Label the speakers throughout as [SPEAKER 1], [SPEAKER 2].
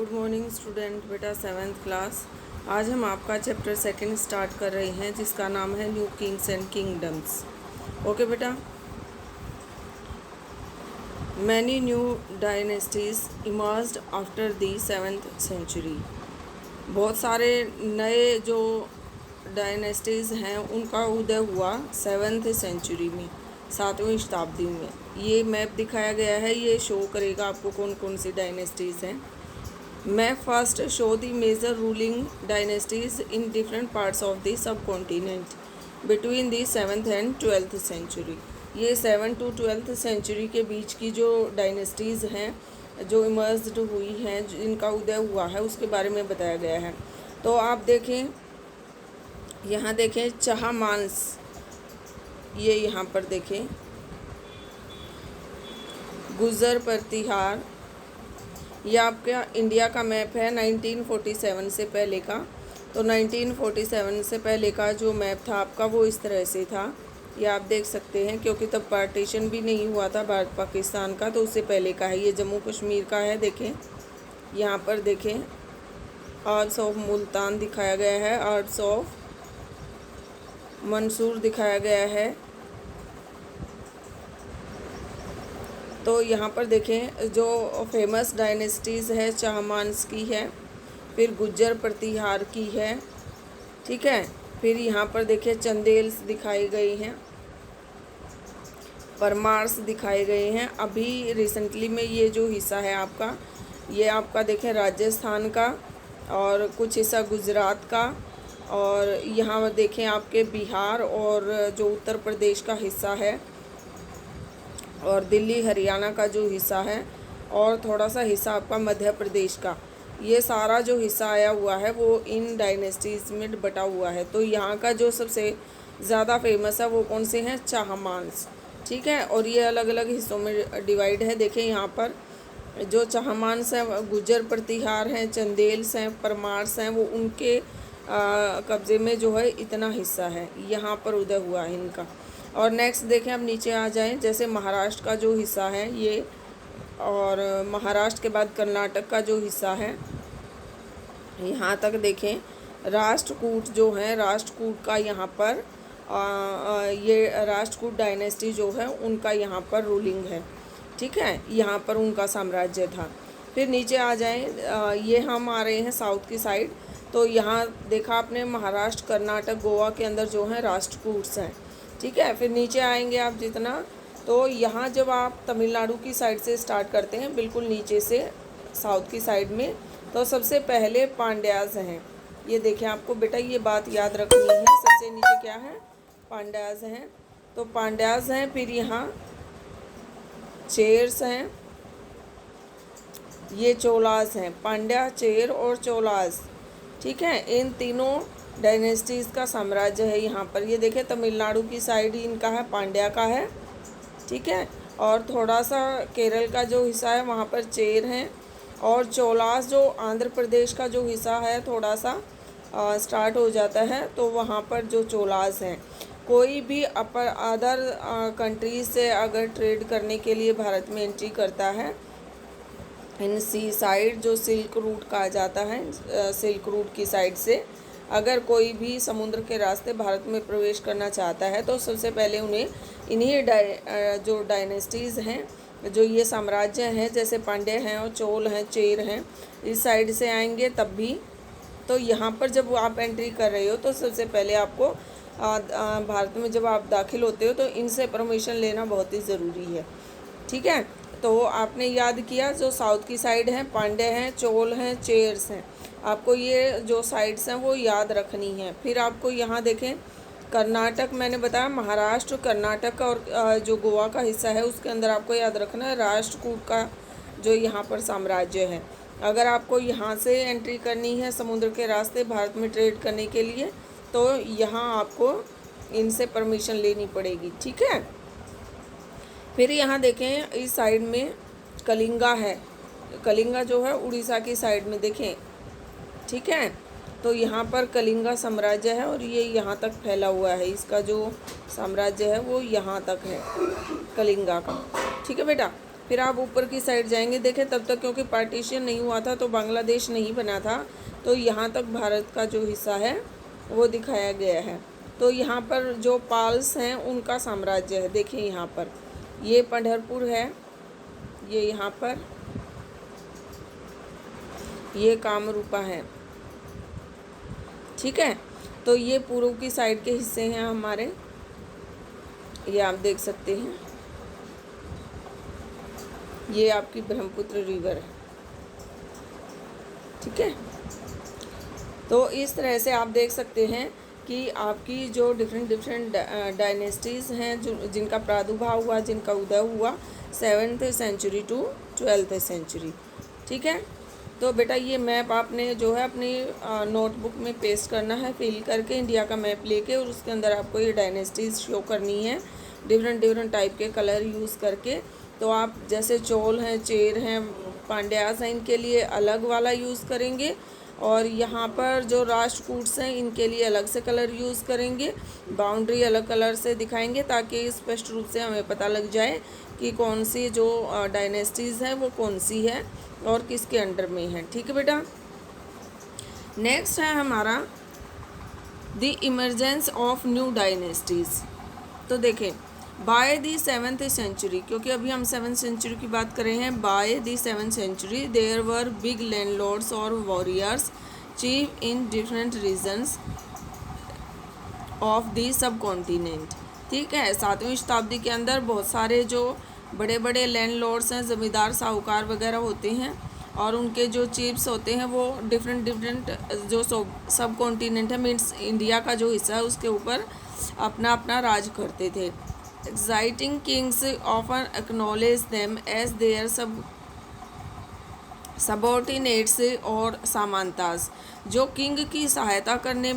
[SPEAKER 1] Good morning student बेटा 7th class. आज हम आपका चैप्टर 2 स्टार्ट कर रहे हैं जिसका नाम है new kings and kingdoms. Okay बेटा। Many new dynasties emerged after the 7th century. बहुत सारे नए जो डायनेस्टीज़ हैं उनका उदय हुआ 7th सेंचुरी में, 7वीं शताब्दी में। ये मैप दिखाया गया है, ये शो करेगा आपको कौन कौन सी डायनेस्टीज़ हैं। Map first show the major ruling dynasties in different parts of the subcontinent between the 7th and 12th century. ये 7 to 12th सेंचुरी के बीच की जो डायनेस्टीज़ हैं जो इमर्ज्ड हुई हैं, जिनका उदय हुआ है, उसके बारे में बताया गया है। तो आप देखें, यहाँ देखें चाहमान्स, ये यहाँ पर देखें गुजर प्रतिहार। ये आपका इंडिया का मैप है 1947 से पहले का। तो 1947 से पहले का जो मैप था आपका वो इस तरह से था, ये आप देख सकते हैं, क्योंकि तब पार्टीशन भी नहीं हुआ था भारत पाकिस्तान का, तो उससे पहले का है। ये जम्मू कश्मीर का है, देखें यहाँ पर देखें आर्ट्स ऑफ मुल्तान दिखाया गया है, आर्ट्स ऑफ मंसूर दिखाया गया है। तो यहाँ पर देखें जो फेमस डायनेस्टीज़ है चाहमान्स की है, फिर गुज्जर प्रतिहार की है, ठीक है। फिर यहाँ पर देखें चंदेल्स दिखाई गई हैं, परमार्स दिखाए गए हैं। अभी रिसेंटली में ये जो हिस्सा है आपका, ये आपका देखें राजस्थान का और कुछ हिस्सा गुजरात का, और यहाँ देखें आपके बिहार और जो उत्तर प्रदेश का हिस्सा है, और दिल्ली हरियाणा का जो हिस्सा है, और थोड़ा सा हिस्सा आपका मध्य प्रदेश का। ये सारा जो हिस्सा आया हुआ है वो इन डायनेस्टीज़ में बटा हुआ है। तो यहाँ का जो सबसे ज़्यादा फेमस है वो कौन से हैं? चाहमान्स, ठीक है। और ये अलग अलग हिस्सों में डिवाइड है। देखें यहाँ पर जो चाहमान्स हैं, गुज्जर प्रतिहार हैं, चंदेल्स हैं, परमार्स हैं, वो उनके कब्ज़े में जो है इतना हिस्सा है, यहाँ पर उदय हुआ है इनका। और नेक्स्ट देखें, अब नीचे आ जाएं, जैसे महाराष्ट्र का जो हिस्सा है ये, और महाराष्ट्र के बाद कर्नाटक का जो हिस्सा है, यहाँ तक देखें राष्ट्रकूट जो है, राष्ट्रकूट का यहाँ पर ये राष्ट्रकूट डायनेस्टी जो है उनका यहाँ पर रूलिंग है, ठीक है। यहाँ पर उनका साम्राज्य था। फिर नीचे आ जाएं, ये हम आ रहे हैं साउथ की साइड। तो यहाँ देखा आपने महाराष्ट्र, कर्नाटक, गोवा के अंदर जो है राष्ट्रकूट्स हैं, ठीक है। फिर नीचे आएंगे आप जितना, तो यहाँ जब आप तमिलनाडु की साइड से स्टार्ट करते हैं, बिल्कुल नीचे से साउथ की साइड में, तो सबसे पहले पांड्याज हैं। ये देखें, आपको बेटा ये बात याद रखनी है, सबसे नीचे क्या है? पांड्याज हैं। तो पांड्याज हैं, फिर यहाँ चेर्स हैं, ये चोलास हैं, पांड्या, चेर और चोलास, ठीक है। इन तीनों डायनेस्टीज़ का साम्राज्य है यहाँ पर। ये देखें तमिलनाडु की साइड ही इनका है, पांड्या का है, ठीक है। और थोड़ा सा केरल का जो हिस्सा है वहाँ पर चेर हैं, और चोलास जो आंध्र प्रदेश का जो हिस्सा है थोड़ा सा स्टार्ट हो जाता है, तो वहाँ पर जो चोलास हैं। कोई भी अदर कंट्रीज से अगर ट्रेड करने के लिए भारत में एंट्री करता है, इन सी साइड जो सिल्क रूट कहा जाता है, सिल्क रूट की साइड से अगर कोई भी समुद्र के रास्ते भारत में प्रवेश करना चाहता है, तो सबसे पहले उन्हें इन्हीं जो डायनेस्टीज़ हैं, जो ये साम्राज्य हैं, जैसे पांड्य हैं और चोल हैं, चेर हैं, इस साइड से आएंगे तब भी। तो यहाँ पर जब आप एंट्री कर रहे हो तो सबसे पहले आपको भारत में जब आप दाखिल होते हो तो इनसे परमिशन लेना बहुत ही ज़रूरी है, ठीक है। तो आपने याद किया, जो साउथ की साइड हैं पांड्य हैं, चोल हैं, चेर्स हैं, आपको ये जो साइड्स हैं वो याद रखनी है। फिर आपको यहाँ देखें कर्नाटक, मैंने बताया महाराष्ट्र, कर्नाटक का और जो गोवा का हिस्सा है उसके अंदर आपको याद रखना है राष्ट्रकूट का जो यहाँ पर साम्राज्य है। अगर आपको यहाँ से एंट्री करनी है समुद्र के रास्ते भारत में ट्रेड करने के लिए, तो यहाँ आपको इनसे परमिशन लेनी पड़ेगी, ठीक है। फिर यहाँ देखें इस साइड में कलिंगा है, कलिंगा जो है उड़ीसा की साइड में देखें, ठीक है। तो यहाँ पर कलिंगा साम्राज्य है और ये यहाँ तक फैला हुआ है, इसका जो साम्राज्य है वो यहाँ तक है कलिंगा का, ठीक है बेटा। फिर आप ऊपर की साइड जाएंगे, देखें तब तक क्योंकि पार्टीशन नहीं हुआ था तो बांग्लादेश नहीं बना था, तो यहाँ तक भारत का जो हिस्सा है वो दिखाया गया है। तो यहाँ पर जो पाल्स हैं उनका साम्राज्य है, देखिए यहाँ पर ये पंढरपुर है, ये यहाँ पर ये कामरूपा है, ठीक है। तो ये पूर्व की साइड के हिस्से हैं हमारे, ये आप देख सकते हैं, ये आपकी ब्रह्मपुत्र रिवर है, ठीक है। तो इस तरह से आप देख सकते हैं कि आपकी जो डिफरेंट डायनेस्टीज़ हैं जो जिनका प्रादुर्भाव हुआ, जिनका उदय हुआ 7th century to 12th century, ठीक है। तो बेटा ये मैप आपने जो है अपनी नोटबुक में पेस्ट करना है, फिल करके इंडिया का मैप लेके, और उसके अंदर आपको ये डायनेस्टीज़ शो करनी है डिफरेंट टाइप के कलर यूज़ करके। तो आप जैसे चोल हैं, चेर हैं, पांड्यास हैं, इनके लिए अलग वाला यूज़ करेंगे, और यहाँ पर जो राष्ट्रकूट्स हैं इनके लिए अलग से कलर यूज़ करेंगे, बाउंड्री अलग कलर से दिखाएंगे ताकि स्पष्ट रूप से हमें पता लग जाए कि कौन सी जो डायनेस्टीज़ हैं वो कौन सी है और किसके अंडर में है, ठीक है बेटा। नेक्स्ट है हमारा the emergence of new dynasties. तो देखें बाय दी 7th सेंचुरी, क्योंकि अभी हम 7th सेंचुरी की बात कर रहे हैं, by the 7th century there were big landlords और warriors chief in different regions of the subcontinent, ठीक है। 7वीं शताब्दी के अंदर बहुत सारे जो बड़े बड़े लैंडलॉर्ड्स हैं, ज़मींदार साहूकार वगैरह होते हैं, और उनके जो चीफ्स होते हैं वो डिफरेंट जो सब कॉन्टिनेंट है, मीन्स इंडिया का जो हिस्सा है उसके ऊपर अपना अपना राज करते थे। Existing kings often acknowledge them as their subordinates और सामंतास, जो किंग की सहायता करने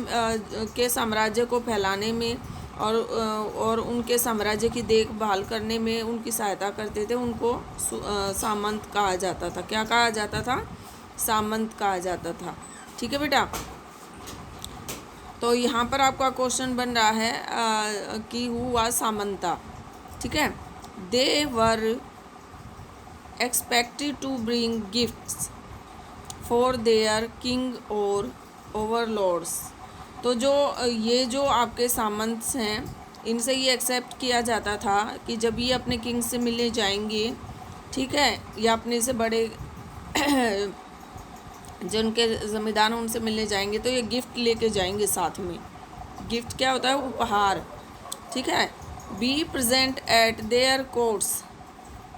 [SPEAKER 1] के साम्राज्य को फैलाने में और उनके साम्राज्य की देखभाल करने में उनकी सहायता करते थे, उनको सामंत कहा जाता था। क्या कहा जाता था? सामंत कहा जाता था, ठीक है बेटा। तो यहाँ पर आपका क्वेश्चन बन रहा है कि हु वाज सामंता, ठीक है। They were expected to bring gifts for their king और ओवरलॉर्ड्स। तो जो आपके सामंत हैं इनसे ये एक्सेप्ट किया जाता था कि जब ये अपने किंग से मिलने जाएंगे, ठीक है, या अपने से बड़े जो उनके ज़मींदार हैं उनसे मिलने जाएंगे तो ये गिफ्ट लेके जाएंगे साथ में। गिफ्ट क्या होता है? उपहार, ठीक है। Be present at there courts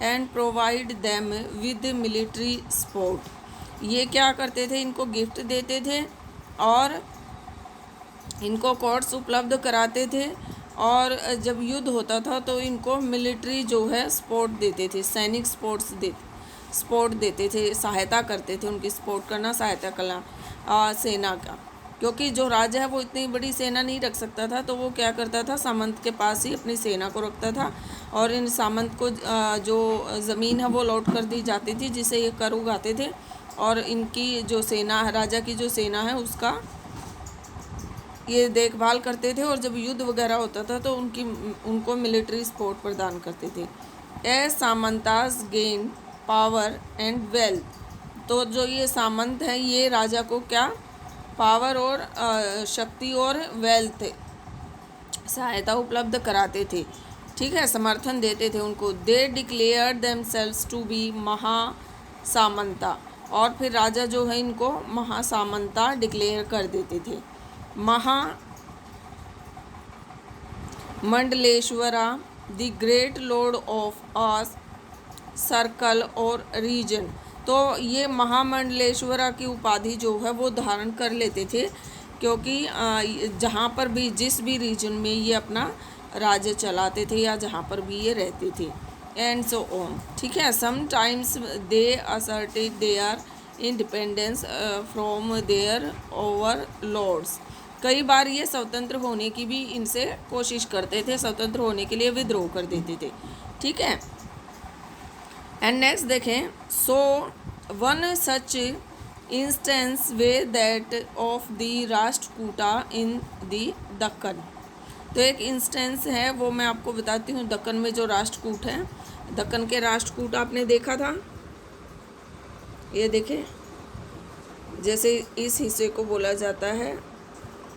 [SPEAKER 1] and provide them with military support. ये क्या करते थे? इनको गिफ्ट देते थे और इनको कोर्ट्स उपलब्ध कराते थे, और जब युद्ध होता था तो इनको मिलिट्री जो है सपोर्ट देते थे, सैनिक सपोर्ट देते थे, सहायता करते थे, उनकी सपोर्ट करना, सहायता करना सेना का। क्योंकि जो राजा है वो इतनी बड़ी सेना नहीं रख सकता था, तो वो क्या करता था, सामंत के पास ही अपनी सेना को रखता था, और इन सामंत को जो ज़मीन है वो लौट कर दी जाती थी जिसे ये कर उगाते थे, और इनकी जो सेना, राजा की जो सेना है उसका ये देखभाल करते थे, और जब युद्ध वगैरह होता था तो उनको मिलिट्री सपोर्ट प्रदान करते थे। ए सामंतास गेन पावर एंड वेल्थ। तो जो ये सामंत हैं ये राजा को क्या पावर और शक्ति और वेल्थ, सहायता उपलब्ध कराते थे, ठीक है, समर्थन देते थे उनको। They declare themselves to be mahasamanta, और फिर राजा जो है इनको महासामंता डिक्लेयर कर देते थे। Mandaleshvara the great lord of a circle और रीजन। तो ये महामंडलेश्वरा की उपाधि जो है वो धारण कर लेते थे, क्योंकि जहाँ पर भी जिस भी रीजन में ये अपना राज्य चलाते थे या जहाँ पर भी ये रहते थे, एंड सो ऑन, ठीक है। Sometimes they asserted their independence from their overlords. कई बार ये स्वतंत्र होने की भी इनसे कोशिश करते थे, स्वतंत्र होने के लिए विद्रोह कर देते थे, ठीक है। एंड नेक्स्ट देखें, so one such instance way that of the Rashtrakuta in the Deccan. तो एक इंस्टेंस है वो मैं आपको बताती हूँ, दक्कन में जो राष्ट्रकूट हैं दक्कन के राष्ट्रकूट आपने देखा था, ये देखे, जैसे इस हिस्से को बोला जाता है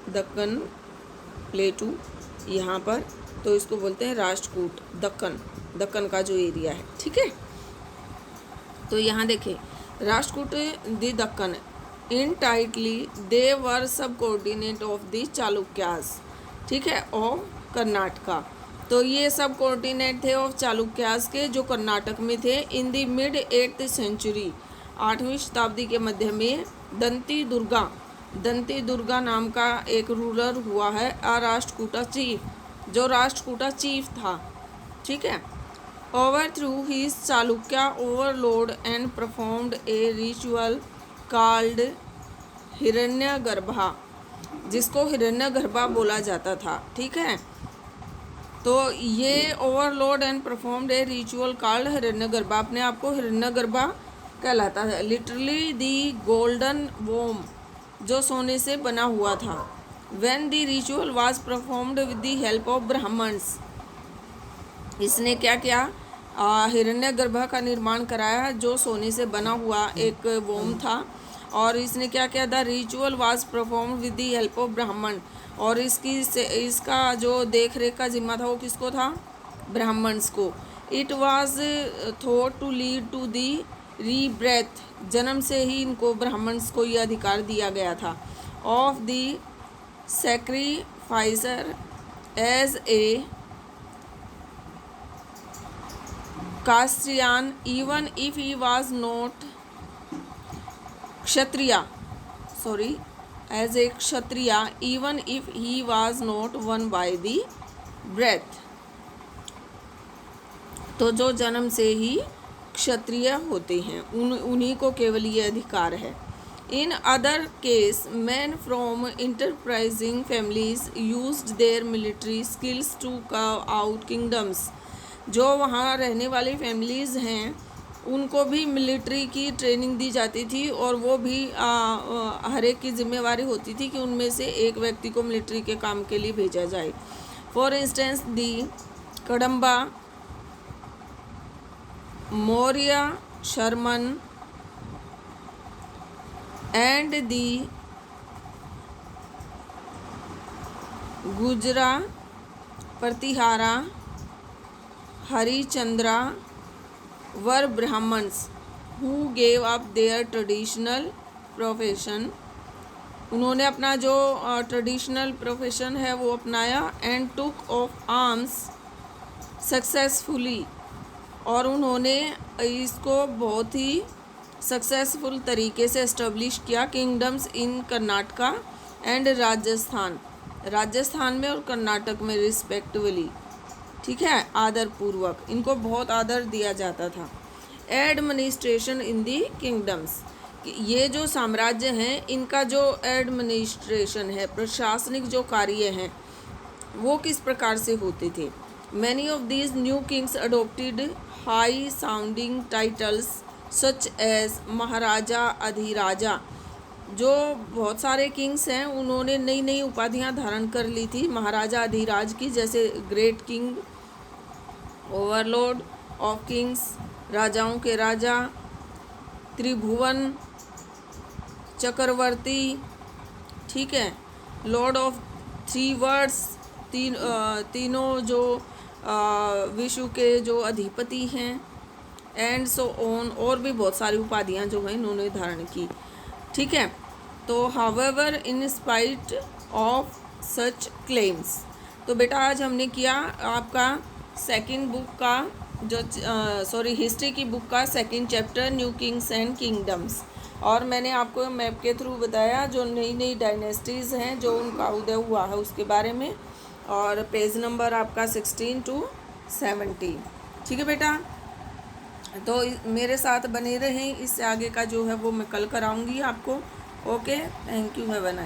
[SPEAKER 1] दक्कन प्लेटू यहाँ पर, तो इसको बोलते हैं राष्ट्रकूट, दक्कन का जो एरिया है, ठीक है। तो यहाँ देखें, Rashtrakuta the Deccan initially they were subordinate of the Chalukyas, ठीक है, और कर्नाटका। तो ये सब कोऑर्डिनेट थे ऑफ चालुक्यास के, जो कर्नाटक में थे। In the mid 8th century, 8वीं शताब्दी के मध्य में, दंती दुर्गा नाम का एक रूलर हुआ है, अ राष्ट्रकूटा चीफ, जो राष्ट्रकूटा चीफ था, ठीक है। Overthrew his Chalukya overlord and performed a ritual called hiranyagarbha, जिसको हिरण्यगर्भा बोला जाता था, ठीक है। तो ये overlord and performed a ritual called hiranyagarbha अपने आप को हिरण्यगर्भा कहलाता है। लिटरली दी गोल्डन वोम, जो सोने से बना हुआ था। When the ritual was performed with the help of Brahmans, इसने क्या किया, हिरण्यगर्भा का निर्माण कराया, जो सोने से बना हुआ एक वोम था। और इसने क्या किया, the ritual was performed with the help of ब्राह्मण, और इसका जो देख रेख का जिम्मा था वो किसको था, ब्राह्मण्स को। It was thought to lead to the rebirth, जन्म से ही इनको ब्राह्मण्स को ये अधिकार दिया गया था, of the sacrificer as a Kshatriya even if he was not Kshatriya, sorry, as a Kshatriya even if he was not one by the birth. तो जो जन्म से ही क्षत्रिय होते हैं उन्हीं को केवल ये अधिकार है। In other case men from enterprising families used their military skills to carve out kingdoms, जो वहाँ रहने वाली फैमिलीज़ हैं उनको भी मिलिट्री की ट्रेनिंग दी जाती थी, और वो भी हर एक की जिम्मेवारी होती थी कि उनमें से एक व्यक्ति को मिलिट्री के काम के लिए भेजा जाए। For instance the Kadamba, Mayurasharman and the Gurjara, Pratihara, Harichandra were Brahmans who gave up their traditional profession, उन्होंने अपना जो ट्रेडिशनल प्रोफेशन है वो अपनाया। And took up arms successfully, और उन्होंने इसको बहुत ही सक्सेसफुल तरीके से इस्टेब्लिश किया। Kingdoms in Karnataka and Rajasthan में और कर्नाटक में रिस्पेक्टिवली, ठीक है, आदर पूर्वक, इनको बहुत आदर दिया जाता था। एडमिनिस्ट्रेशन इन दी किंगडम्स, ये जो साम्राज्य हैं इनका जो एडमिनिस्ट्रेशन है, प्रशासनिक जो कार्य हैं, वो किस प्रकार से होते थे। Many of these new kings adopted high sounding titles such as maharaja, adhiraja, जो बहुत सारे किंग्स हैं उन्होंने नई नई उपाधियां धारण कर ली थी महाराजा अधिराज की, जैसे great king, Overlord of Kings, राजाओं के राजा, त्रिभुवन चक्रवर्ती, ठीक है, लॉर्ड ऑफ थ्री वर्ड्स, तीनों जो विश्व के जो अधिपति हैं, एंड सो ऑन, और भी बहुत सारी उपाधियां जो हैं इन्होंने धारण की, ठीक है। तो however in spite of such claims, तो बेटा आज हमने किया आपका सेकंड बुक का जो हिस्ट्री की बुक का second chapter new kings and kingdoms, और मैंने आपको मैप के थ्रू बताया जो नई नई डायनेस्टीज़ हैं जो उनका उदय हुआ है उसके बारे में, और पेज नंबर आपका 16 to 17, ठीक है बेटा। तो मेरे साथ बने रहें, इससे आगे का जो है वो मैं कल कराऊंगी आपको। Okay, thank you, have a nice.